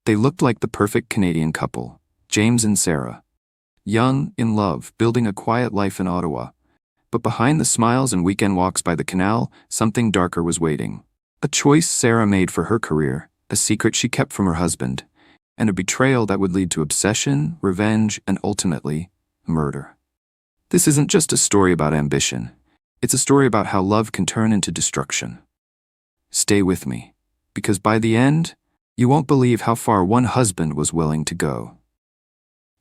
They looked like the perfect Canadian couple, James and Sarah. Young, in love, building a quiet life in Ottawa. But behind the smiles and weekend walks by the canal, something darker was waiting. A choice Sarah made for her career, a secret she kept from her husband, and a betrayal that would lead to obsession, revenge, and ultimately, murder. This isn't just a story about ambition. It's a story about how love can turn into destruction. Stay with me, because by the end, you won't believe how far one husband was willing to go.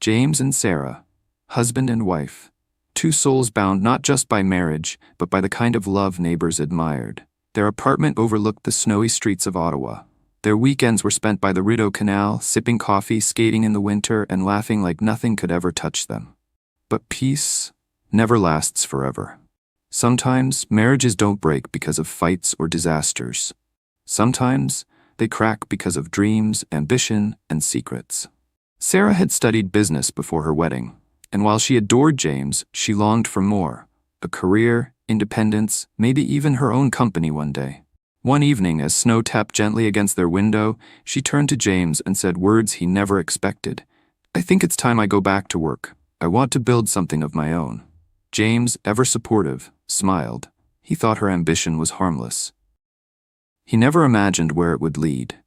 James and Sarah, husband and wife, two souls bound not just by marriage, but by the kind of love neighbors admired. Their apartment overlooked the snowy streets of Ottawa. Their weekends were spent by the Rideau Canal, sipping coffee, skating in the winter, and laughing like nothing could ever touch them. But peace never lasts forever. Sometimes marriages don't break because of fights or disasters. Sometimes they crack because of dreams, ambition, and secrets. Sarah had studied business before her wedding, and while she adored James, she longed for more: a career, independence, maybe even her own company one day. One evening, as snow tapped gently against their window, she turned to James and said words he never expected. "I think it's time I go back to work. I want to build something of my own." James, ever supportive, smiled. He thought her ambition was harmless. He never imagined where it would lead.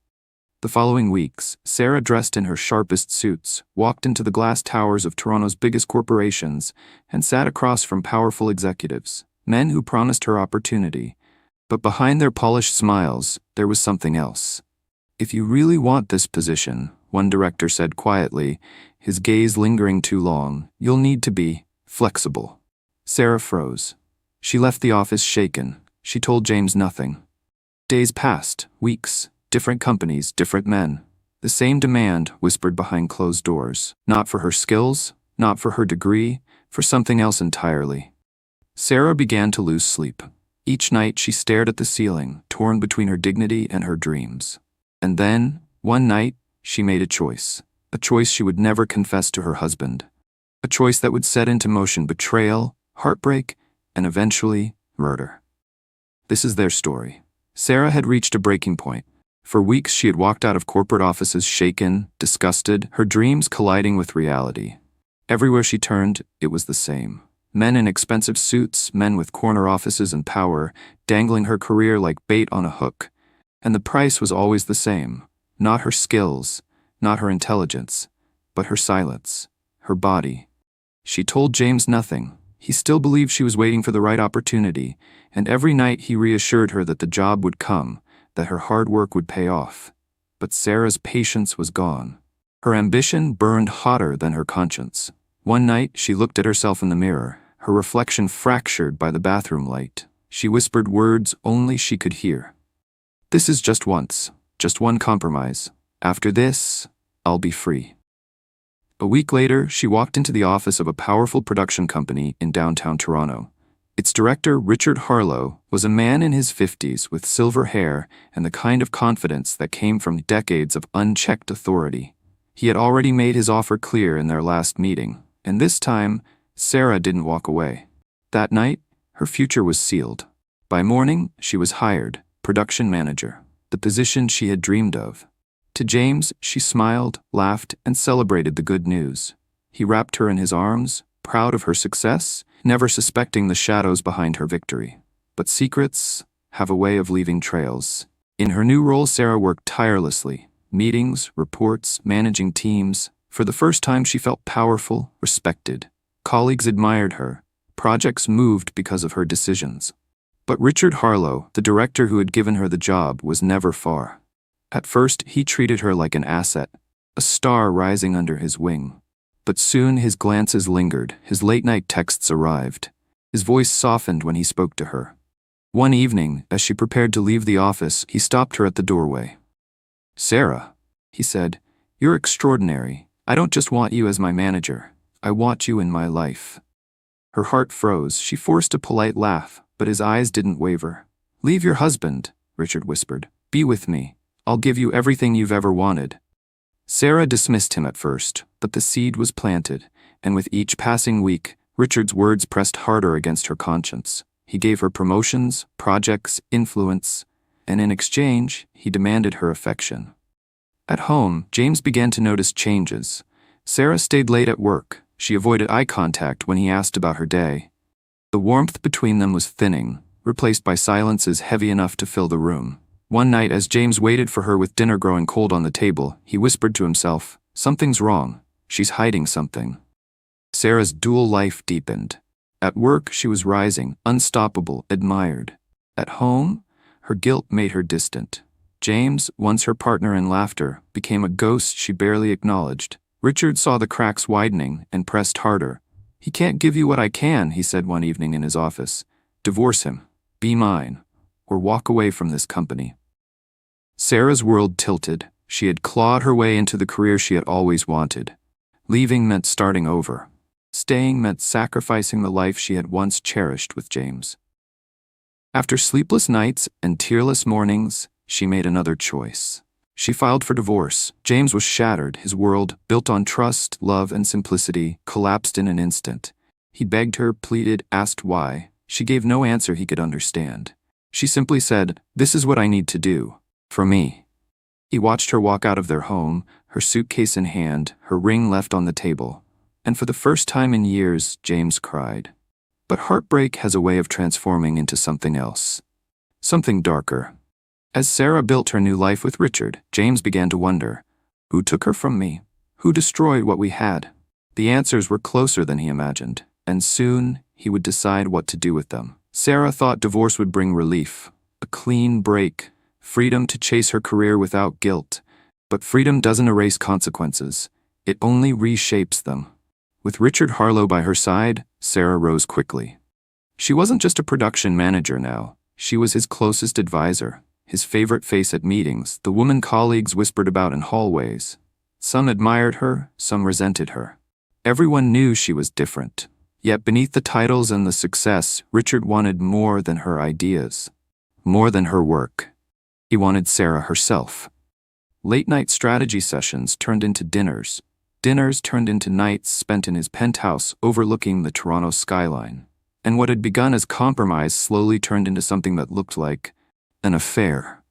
The following weeks, Sarah, dressed in her sharpest suits, walked into the glass towers of Toronto's biggest corporations and sat across from powerful executives, men who promised her opportunity. But behind their polished smiles, there was something else. "If you really want this position," one director said quietly, his gaze lingering too long, "you'll need to be flexible." Sarah froze. She left the office shaken. She told James nothing. Days passed, weeks, different companies, different men. The same demand whispered behind closed doors. Not for her skills, not for her degree, for something else entirely. Sarah began to lose sleep. Each night she stared at the ceiling, torn between her dignity and her dreams. And then, one night, she made a choice she would never confess to her husband. A choice that would set into motion betrayal, heartbreak, and eventually, murder. This is their story. Sarah had reached a breaking point. For weeks she had walked out of corporate offices shaken, disgusted, her dreams colliding with reality. Everywhere she turned, it was the same. Men in expensive suits, men with corner offices and power, dangling her career like bait on a hook. And the price was always the same. Not her skills, not her intelligence, but her silence, her body. She told James nothing. He still believed she was waiting for the right opportunity, and every night he reassured her that the job would come, that her hard work would pay off. But Sarah's patience was gone. Her ambition burned hotter than her conscience. One night, she looked at herself in the mirror, her reflection fractured by the bathroom light. She whispered words only she could hear. "This is just once, just one compromise. After this, I'll be free." A week later, she walked into the office of a powerful production company in downtown Toronto. Its director, Richard Harlow, was a man in his 50s with silver hair and the kind of confidence that came from decades of unchecked authority. He had already made his offer clear in their last meeting, and this time, Sarah didn't walk away. That night, her future was sealed. By morning, she was hired, production manager, the position she had dreamed of. To James, she smiled, laughed, and celebrated the good news. He wrapped her in his arms, proud of her success, never suspecting the shadows behind her victory. But secrets have a way of leaving trails. In her new role, Sarah worked tirelessly. Meetings, reports, managing teams. For the first time, she felt powerful, respected. Colleagues admired her. Projects moved because of her decisions. But Richard Harlow, the director who had given her the job, was never far. At first, he treated her like an asset, a star rising under his wing. But soon his glances lingered, his late-night texts arrived. His voice softened when he spoke to her. One evening, as she prepared to leave the office, he stopped her at the doorway. "Sarah," he said, "you're extraordinary. I don't just want you as my manager. I want you in my life." Her heart froze. She forced a polite laugh, but his eyes didn't waver. "Leave your husband," Richard whispered. "Be with me. I'll give you everything you've ever wanted." Sarah dismissed him at first, but the seed was planted, and with each passing week, Richard's words pressed harder against her conscience. He gave her promotions, projects, influence, and in exchange, he demanded her affection. At home, James began to notice changes. Sarah stayed late at work. She avoided eye contact when he asked about her day. The warmth between them was thinning, replaced by silences heavy enough to fill the room. One night, as James waited for her with dinner growing cold on the table, he whispered to himself, "Something's wrong. She's hiding something." Sarah's dual life deepened. At work, she was rising, unstoppable, admired. At home, her guilt made her distant. James, once her partner in laughter, became a ghost she barely acknowledged. Richard saw the cracks widening and pressed harder. "He can't give you what I can," he said one evening in his office. "Divorce him, be mine, or walk away from this company." Sarah's world tilted. She had clawed her way into the career she had always wanted. Leaving meant starting over. Staying meant sacrificing the life she had once cherished with James. After sleepless nights and tearless mornings, she made another choice. She filed for divorce. James was shattered. His world, built on trust, love, and simplicity, collapsed in an instant. He begged her, pleaded, asked why. She gave no answer he could understand. She simply said, "This is what I need to do. For me." He watched her walk out of their home, her suitcase in hand, her ring left on the table. And for the first time in years, James cried. But heartbreak has a way of transforming into something else. Something darker. As Sarah built her new life with Richard, James began to wonder, who took her from me? Who destroyed what we had? The answers were closer than he imagined, and soon he would decide what to do with them. Sarah thought divorce would bring relief, a clean break, freedom to chase her career without guilt. But freedom doesn't erase consequences. It only reshapes them. With Richard Harlow by her side, Sarah rose quickly. She wasn't just a production manager now. She was his closest advisor, his favorite face at meetings, the woman colleagues whispered about in hallways. Some admired her, some resented her. Everyone knew she was different. Yet beneath the titles and the success, Richard wanted more than her ideas, more than her work. He wanted Sarah herself. Late-night strategy sessions turned into dinners. Dinners turned into nights spent in his penthouse overlooking the Toronto skyline. And what had begun as compromise slowly turned into something that looked like an affair.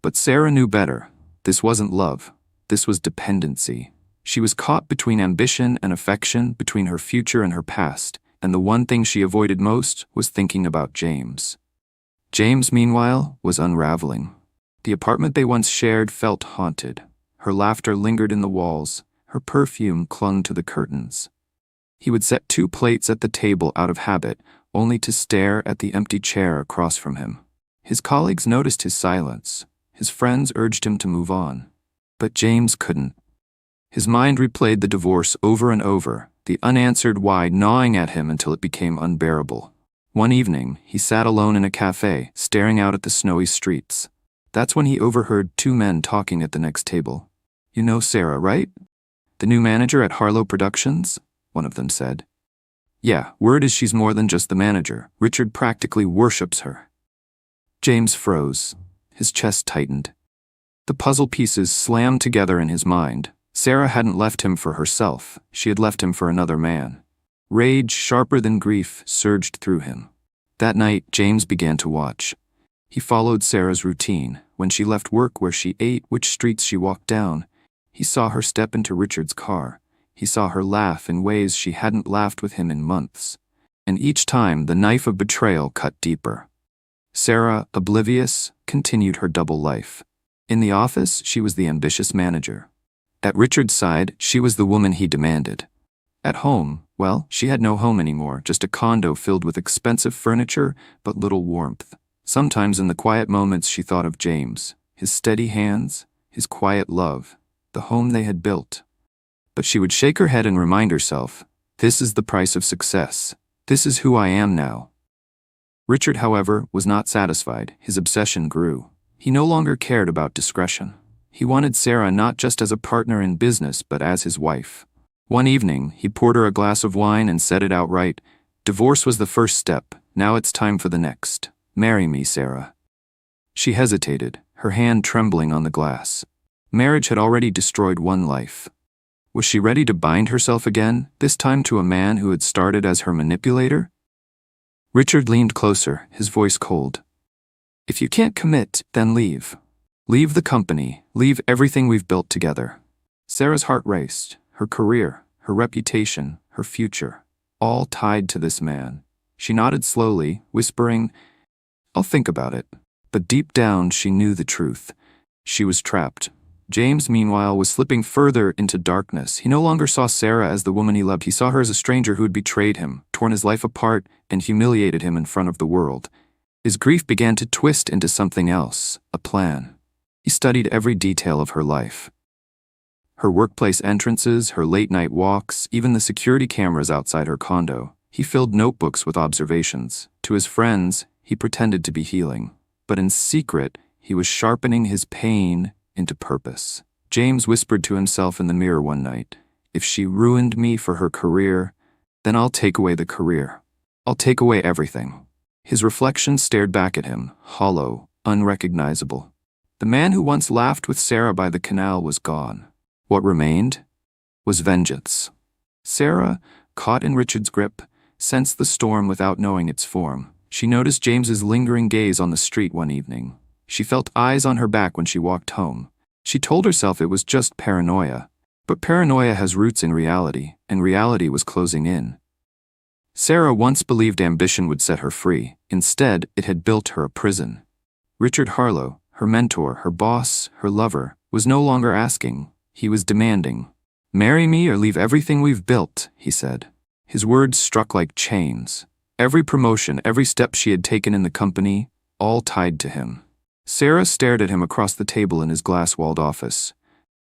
But Sarah knew better. This wasn't love. This was dependency. She was caught between ambition and affection, between her future and her past, and the one thing she avoided most was thinking about James. James, meanwhile, was unraveling. The apartment they once shared felt haunted. Her laughter lingered in the walls. Her perfume clung to the curtains. He would set 2 plates at the table out of habit, only to stare at the empty chair across from him. His colleagues noticed his silence. His friends urged him to move on. But James couldn't. His mind replayed the divorce over and over, the unanswered why gnawing at him until it became unbearable. One evening, he sat alone in a cafe, staring out at the snowy streets. That's when he overheard 2 men talking at the next table. "You know Sarah, right? The new manager at Harlow Productions?" one of them said. "Yeah, word is she's more than just the manager. Richard practically worships her." James froze. His chest tightened. The puzzle pieces slammed together in his mind. Sarah hadn't left him for herself. She had left him for another man. Rage, sharper than grief, surged through him. That night, James began to watch. He followed Sarah's routine. When she left work, where she ate, which streets she walked down. He saw her step into Richard's car. He saw her laugh in ways she hadn't laughed with him in months. And each time, the knife of betrayal cut deeper. Sarah, oblivious, continued her double life. In the office, she was the ambitious manager. At Richard's side, she was the woman he demanded. At home, well, she had no home anymore, just a condo filled with expensive furniture, but little warmth. Sometimes in the quiet moments she thought of James, his steady hands, his quiet love, the home they had built. But she would shake her head and remind herself, this is the price of success. This is who I am now. Richard, however, was not satisfied. His obsession grew. He no longer cared about discretion. He wanted Sarah not just as a partner in business, but as his wife. One evening, he poured her a glass of wine and said it outright. Divorce was the first step. Now it's time for the next. Marry me, Sarah. She hesitated, her hand trembling on the glass. Marriage had already destroyed one life. Was she ready to bind herself again, this time to a man who had started as her manipulator? Richard leaned closer, his voice cold. If you can't commit, then leave. Leave the company, leave everything we've built together. Sarah's heart raced. Her career, her reputation, her future, all tied to this man. She nodded slowly, whispering, "I'll think about it." But deep down, she knew the truth. She was trapped. James, meanwhile, was slipping further into darkness. He no longer saw Sarah as the woman he loved. He saw her as a stranger who had betrayed him, torn his life apart, and humiliated him in front of the world. His grief began to twist into something else, a plan. He studied every detail of her life. Her workplace entrances, her late-night walks, even the security cameras outside her condo. He filled notebooks with observations. To his friends, he pretended to be healing. But in secret, he was sharpening his pain into purpose. James whispered to himself in the mirror one night, "If she ruined me for her career, then I'll take away the career. I'll take away everything." His reflection stared back at him, hollow, unrecognizable. The man who once laughed with Sarah by the canal was gone. What remained was vengeance. Sarah, caught in Richard's grip, sensed the storm without knowing its form. She noticed James's lingering gaze on the street one evening. She felt eyes on her back when she walked home. She told herself it was just paranoia. But paranoia has roots in reality, and reality was closing in. Sarah once believed ambition would set her free. Instead, it had built her a prison. Richard Harlow, her mentor, her boss, her lover, was no longer asking. He was demanding. "Marry me or leave everything we've built," he said. His words struck like chains. Every promotion, every step she had taken in the company, all tied to him. Sarah stared at him across the table in his glass-walled office.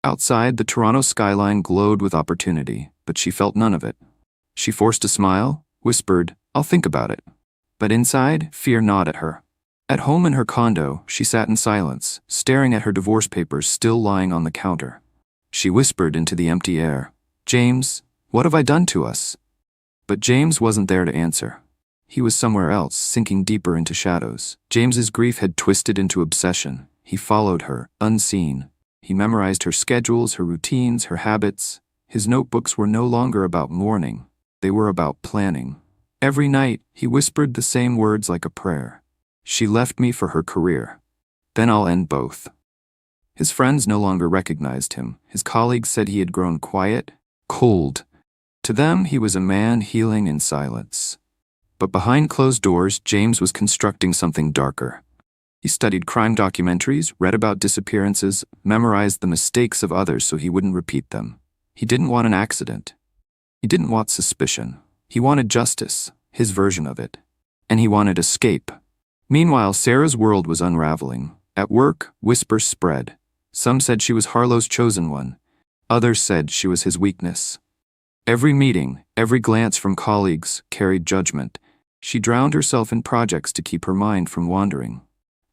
Outside, the Toronto skyline glowed with opportunity, but she felt none of it. She forced a smile, whispered, "I'll think about it." But inside, fear gnawed at her. At home in her condo, she sat in silence, staring at her divorce papers still lying on the counter. She whispered into the empty air, "James, what have I done to us?" But James wasn't there to answer. He was somewhere else, sinking deeper into shadows. James's grief had twisted into obsession. He followed her, unseen. He memorized her schedules, her routines, her habits. His notebooks were no longer about mourning. They were about planning. Every night, he whispered the same words like a prayer. "She left me for her career. Then I'll end both." His friends no longer recognized him. His colleagues said he had grown quiet, cold. To them, he was a man healing in silence. But behind closed doors, James was constructing something darker. He studied crime documentaries, read about disappearances, memorized the mistakes of others so he wouldn't repeat them. He didn't want an accident. He didn't want suspicion. He wanted justice, his version of it. And he wanted escape. Meanwhile, Sarah's world was unraveling. At work, whispers spread. Some said she was Harlow's chosen one. Others said she was his weakness. Every meeting, every glance from colleagues carried judgment. She drowned herself in projects to keep her mind from wandering.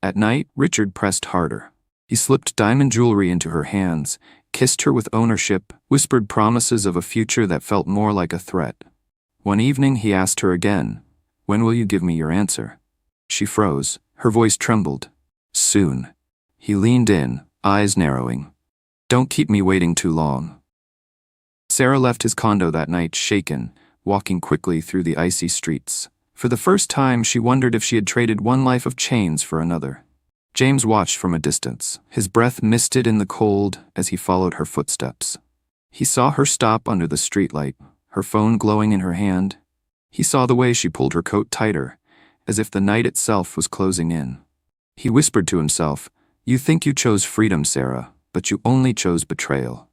At night, Richard pressed harder. He slipped diamond jewelry into her hands, kissed her with ownership, whispered promises of a future that felt more like a threat. One evening, he asked her again, "When will you give me your answer?" She froze. Her voice trembled. "Soon." He leaned in, eyes narrowing. "Don't keep me waiting too long." Sarah left his condo that night shaken, walking quickly through the icy streets. For the first time, she wondered if she had traded one life of chains for another. James watched from a distance, his breath misted in the cold as he followed her footsteps. He saw her stop under the streetlight, her phone glowing in her hand. He saw the way she pulled her coat tighter, as if the night itself was closing in. He whispered to himself, "You think you chose freedom, Sarah, but you only chose betrayal."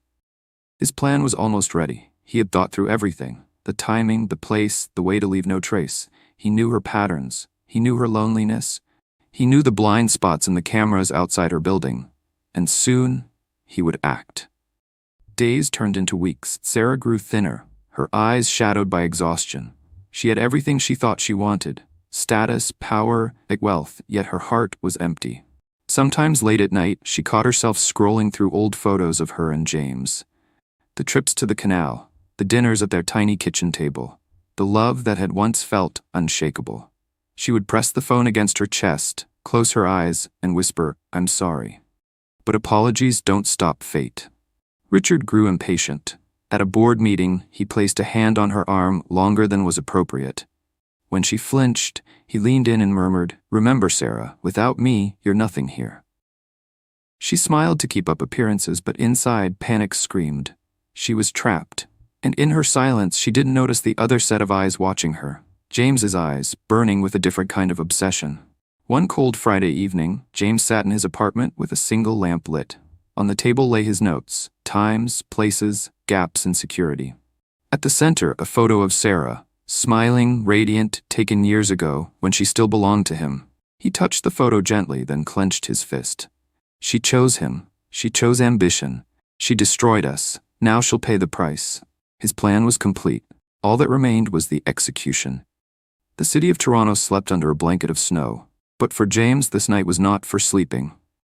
His plan was almost ready. He had thought through everything, the timing, the place, the way to leave no trace. He knew her patterns. He knew her loneliness. He knew the blind spots in the cameras outside her building. And soon, he would act. Days turned into weeks. Sarah grew thinner, her eyes shadowed by exhaustion. She had everything she thought she wanted: status, power, wealth, yet her heart was empty. Sometimes late at night, she caught herself scrolling through old photos of her and James. The trips to the canal, the dinners at their tiny kitchen table, the love that had once felt unshakable. She would press the phone against her chest, close her eyes, and whisper, "I'm sorry." But apologies don't stop fate. Richard grew impatient. At a board meeting, he placed a hand on her arm longer than was appropriate. When she flinched, he leaned in and murmured, "Remember, Sarah, without me, you're nothing here." She smiled to keep up appearances, but inside, panic screamed. She was trapped, and in her silence, she didn't notice the other set of eyes watching her. James's eyes, burning with a different kind of obsession. One cold Friday evening, James sat in his apartment with a single lamp lit. On the table lay his notes, times, places, gaps in security. At the center, a photo of Sarah, smiling, radiant, taken years ago, when she still belonged to him. He touched the photo gently, then clenched his fist. She chose him. She chose ambition. She destroyed us. Now she'll pay the price. His plan was complete. All that remained was the execution. The city of Toronto slept under a blanket of snow. But for James, this night was not for sleeping.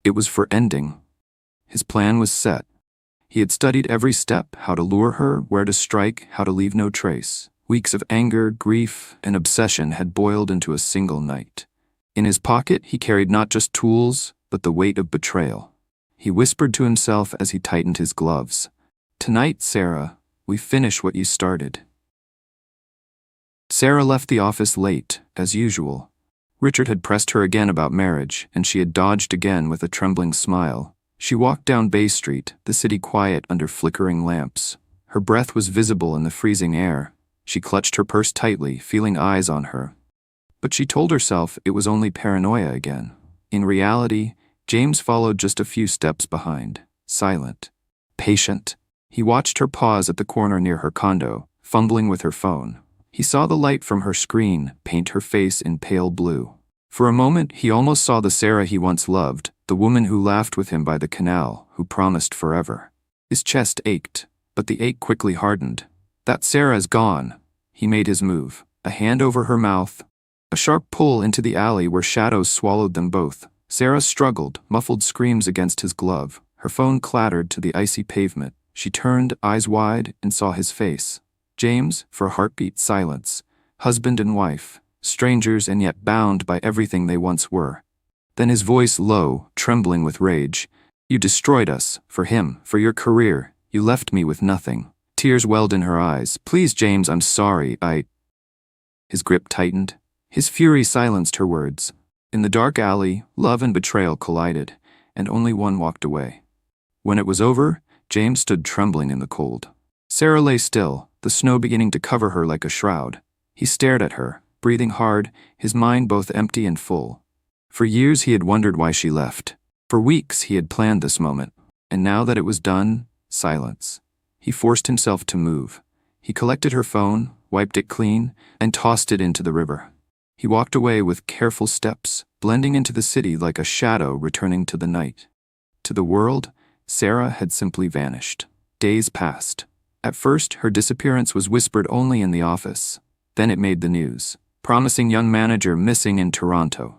It was for ending. His plan was set. He had studied every step, how to lure her, where to strike, how to leave no trace. Weeks of anger, grief, and obsession had boiled into a single night. In his pocket, he carried not just tools, but the weight of betrayal. He whispered to himself as he tightened his gloves. "Tonight, Sarah, we finish what you started." Sarah left the office late, as usual. Richard had pressed her again about marriage, and she had dodged again with a trembling smile. She walked down Bay Street, the city quiet under flickering lamps. Her breath was visible in the freezing air. She clutched her purse tightly, feeling eyes on her. But she told herself it was only paranoia again. In reality, James followed just a few steps behind, silent, patient. He watched her pause at the corner near her condo, fumbling with her phone. He saw the light from her screen paint her face in pale blue. For a moment, he almost saw the Sarah he once loved, the woman who laughed with him by the canal, who promised forever. His chest ached, but the ache quickly hardened. "That Sarah's gone." He made his move, a hand over her mouth, a sharp pull into the alley where shadows swallowed them both. Sarah struggled, muffled screams against his glove. Her phone clattered to the icy pavement. She turned, eyes wide, and saw his face. James, for a heartbeat, silence. Husband and wife, strangers and yet bound by everything they once were. Then his voice low, trembling with rage. "You destroyed us, for him, for your career. You left me with nothing." Tears welled in her eyes. "Please, James, I'm sorry, His grip tightened. His fury silenced her words. In the dark alley, love and betrayal collided, and only one walked away. When it was over, James stood trembling in the cold. Sarah lay still, the snow beginning to cover her like a shroud. He stared at her, breathing hard, his mind both empty and full. For years he had wondered why she left. For weeks he had planned this moment, and now that it was done, silence. He forced himself to move. He collected her phone, wiped it clean, and tossed it into the river. He walked away with careful steps, blending into the city like a shadow returning to the night. To the world, Sarah had simply vanished. Days passed. At first, her disappearance was whispered only in the office. Then it made the news. Promising young manager missing in Toronto.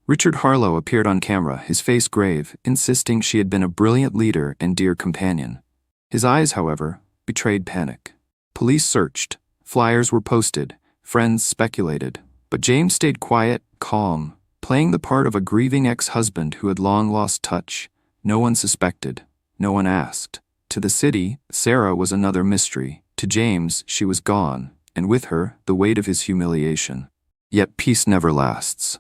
Richard Harlow appeared on camera, his face grave, insisting she had been a brilliant leader and dear companion. His eyes, however, betrayed panic. Police searched. Flyers were posted. Friends speculated. But James stayed quiet, calm, playing the part of a grieving ex-husband who had long lost touch. No one suspected. No one asked. To the city, Sarah was another mystery. To James, she was gone, and with her, the weight of his humiliation. Yet peace never lasts.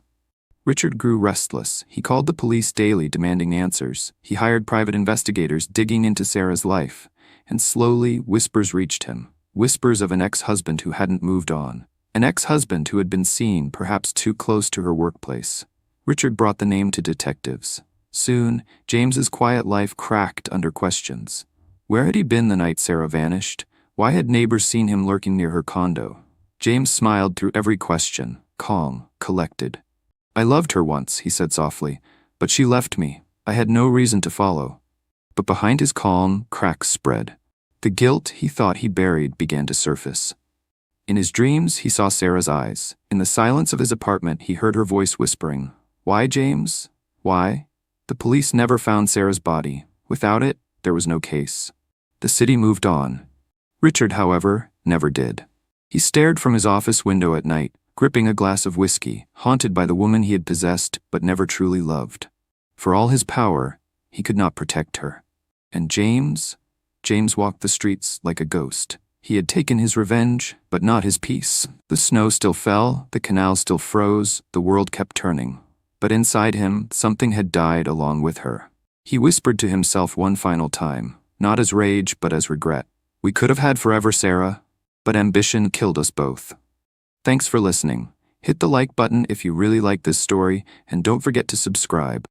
Richard grew restless. He called the police daily, demanding answers. He hired private investigators digging into Sarah's life. And slowly, whispers reached him. Whispers of an ex-husband who hadn't moved on. An ex-husband who had been seen, perhaps too close to her workplace. Richard brought the name to detectives. Soon, James's quiet life cracked under questions. Where had he been the night Sarah vanished? Why had neighbors seen him lurking near her condo? James smiled through every question, calm, collected. "I loved her once," he said softly, "but she left me. I had no reason to follow." But behind his calm, cracks spread. The guilt he thought he buried began to surface. In his dreams, he saw Sarah's eyes. In the silence of his apartment, he heard her voice whispering, "Why, James? Why?" The police never found Sarah's body. Without it, there was no case. The city moved on. Richard, however, never did. He stared from his office window at night, gripping a glass of whiskey, haunted by the woman he had possessed but never truly loved. For all his power, he could not protect her. And James walked the streets like a ghost. He had taken his revenge, but not his peace. The snow still fell, the canal still froze, the world kept turning. But inside him, something had died along with her. He whispered to himself one final time, not as rage, but as regret. We could have had forever, Sarah, but ambition killed us both. Thanks for listening. Hit the like button if you really like this story, and don't forget to subscribe.